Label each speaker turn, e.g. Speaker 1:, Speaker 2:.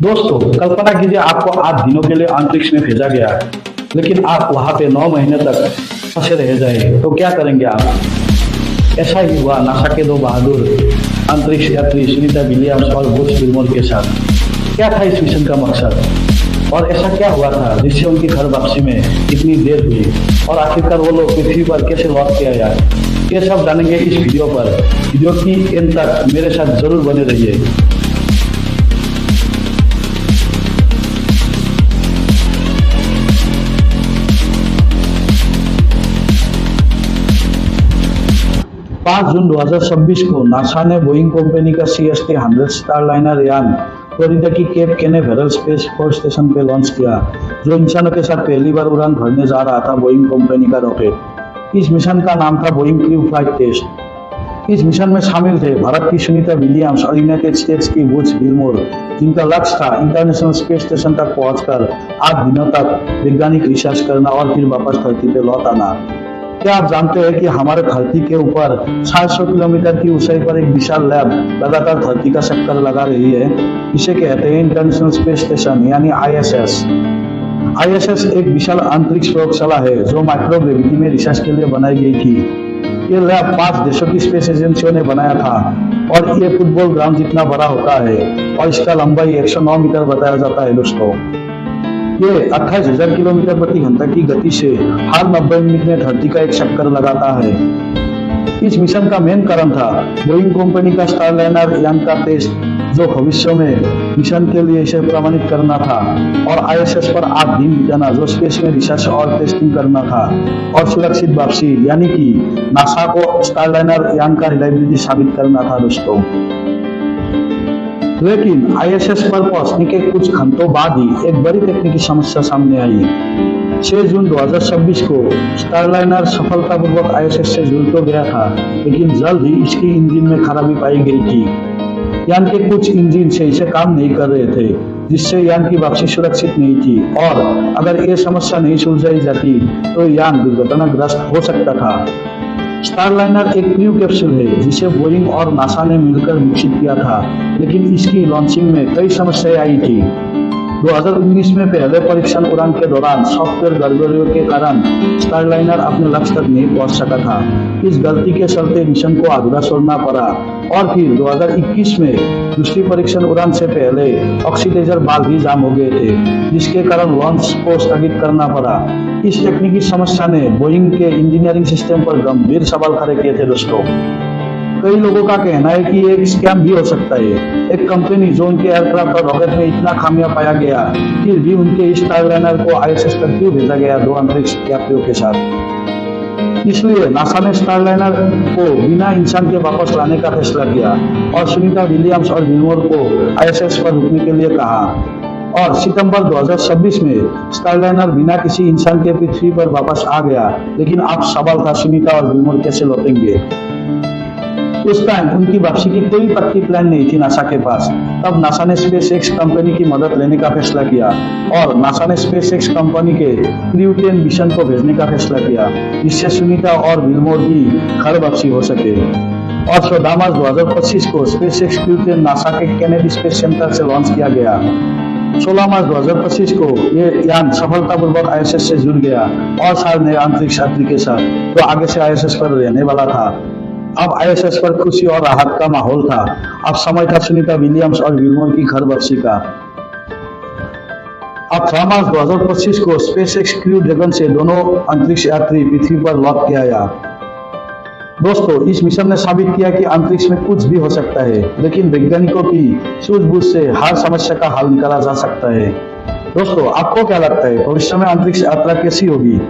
Speaker 1: दोस्तों, कल्पना कीजिए आपको 8 दिनों के लिए अंतरिक्ष में भेजा गया है, लेकिन आप वहां पे 9 महीने तक फंसे रह जाए तो क्या करेंगे आप? ऐसा ही हुआ नासा के दो बहादुर अंतरिक्ष यात्री सुनीता विलियम्स और बुश विल्मोर के साथ। क्या था इस मिशन का मकसद और ऐसा क्या हुआ था जिससे उनकी घर वापसी में इतनी देर हुई और आखिरकार वो लोग पृथ्वी पर कैसे लौट के आया? ये सब जानेंगे इस वीडियो पर। वीडियो की एंड तक मेरे साथ जरूर बने रहिए। जून 2026 को नासा ने बोइंग कंपनी का CST-100 स्टारलाइनर यान फ्लोरिडा की केप कैनेवेरल स्पेस फोर्स स्टेशन पे लॉन्च किया, जो इंसानों के साथ पहली बार उड़ान भरने जा रहा था बोइंग कंपनी का रॉकेट। इस मिशन का नाम था बोइंग क्रू फ्लाइट टेस्ट। इस मिशन में शामिल थे भारत की सुनीता विलियम्स और यूनाइटेड स्टेट्स की बुश विल्मोर, जिनका लक्ष्य था इंटरनेशनल स्पेस स्टेशन तक पहुंचकर 8 दिनों तक वैज्ञानिक रिसर्च करना और फिर वापस धरती पे लौट आना। क्या आप जानते हैं कि हमारे धरती के ऊपर 700 किलोमीटर की ऊंचाई पर एक विशाल लैब लगातार धरती का चक्कर लगा रही है? इसे कहते हैं इंटरनेशनल स्पेस स्टेशन यानी ISS। ISS एक विशाल अंतरिक्ष प्रयोगशाला है जो माइक्रोग्रेविटी में रिसर्च के लिए बनाई गई थी। ये लैब 5 देशों की स्पेस एजेंसियों ने बनाया था और ये फुटबॉल ग्राउंड जितना बड़ा होता है और इसका लंबाई 109 मीटर बताया जाता है। दोस्तों, ये 28,000 किलोमीटर प्रति घंटा की गति से हर 90 मिनट में धरती का एक चक्कर लगाता है। इस मिशन का मेन कारण था बोइंग कंपनी का स्टारलाइनर यान का टेस्ट, जो भविष्य में मिशन के लिए इसे प्रमाणित करना था, और ISS पर 8 दिन बिताना, जो स्पेस में रिसर्च और टेस्टिंग करना था, और सुरक्षित वापसी यानी कि नासा को स्टारलाइनर यान का रिलायबिलिटी साबित करना था। दोस्तों, लेकिन ISS पर पहुंचने के कुछ घंटों बाद ही एक बड़ी तकनीकी समस्या सामने आई। 6 जून 2026 को स्टारलाइनर सफलतापूर्वक ISS से जुड़ तो गया था, लेकिन जल्द ही इसकी इंजन में खराबी पाई गई थी। यान के कुछ इंजन सही से काम नहीं कर रहे थे, जिससे यान की वापसी सुरक्षित नहीं थी, और अगर ये समस्या नहीं सुलझाई जाती तो यान दुर्घटनाग्रस्त हो सकता था। स्टारलाइनर एक क्रू कैप्सूल है जिसे बोइंग और नासा ने मिलकर विकसित किया था, लेकिन इसकी लॉन्चिंग में कई समस्याएं आई थी। 2019 में पहले परीक्षण उड़ान के दौरान सॉफ्टवेयर गड़बड़ियों के कारण स्टारलाइनर अपने लक्ष्य तक नहीं पहुंच सका था। इस गलती के चलते मिशन को अधूरा छोड़ना पड़ा, और फिर 2021 में दूसरी परीक्षण उड़ान से पहले ऑक्सीडाइजर वाल्व भी जाम हो गए थे, जिसके कारण लॉन्च को स्थगित करना पड़ा। इस तकनीकी समस्या ने बोइंग के इंजीनियरिंग सिस्टम पर गंभीर सवाल खड़े किए थे। दोस्तों, कई लोगों का कहना है कि एक स्कैम भी हो सकता है। एक कंपनी जो उनके एयरक्राफ्ट और रॉकेट में इतना खामियां पाया गया, फिर भी उनके इस स्टारलाइनर को ISS तक क्यों भेजा गया 2 अंतरिक्ष यात्रियों के साथ? इसलिए नासा ने स्टारलाइनर को बिना इंसान के वापस लाने का फैसला किया और सुनीता विलियम्स और विल्मोर को ISS पर रुकने के लिए कहा, और सितंबर 2026 में स्टारलाइनर बिना किसी इंसान के पृथ्वी पर वापस आ गया। लेकिन अब सवाल था, सुनीता और विल्मोर कैसे लौटेंगे? उस टाइम उनकी वापसी की कोई पक्की प्लान नहीं थी नासा के पास। तब नासा ने SpaceX कंपनी की मदद लेने का फैसला किया, और नासा ने SpaceX कंपनी के क्रू 10 मिशन को भेजने का फैसला किया, जिससे सुनीता और विल्मोर की घर वापसी हो सके। और 14 मार्च 2025 को SpaceX क्रू 10 नासा के केनेडी स्पेस सेंटर से लॉन्च किया गया। 16 मार्च 2025 को ये यान सफलतापूर्वक ISS से जुड़ गया और 4 नए अंतरिक्ष यात्री के साथ, तो आगे से ISS पर रहने वाला था। अब ISS पर खुशी और राहत का माहौल था। अब समय था सुनीता विलियम्स और विल्मोर की घर वापसी का। अब 18 मार्च 2025 को SpaceX क्रू ड्रैगन से दोनों अंतरिक्ष यात्री पृथ्वी पर लौट के आया। दोस्तों, इस मिशन ने साबित किया कि अंतरिक्ष में कुछ भी हो सकता है, लेकिन वैज्ञानिकों की सूझबूझ से हर समस्या का हल निकाला जा सकता है। दोस्तों, आपको क्या लगता है भविष्य में अंतरिक्ष यात्रा कैसी होगी?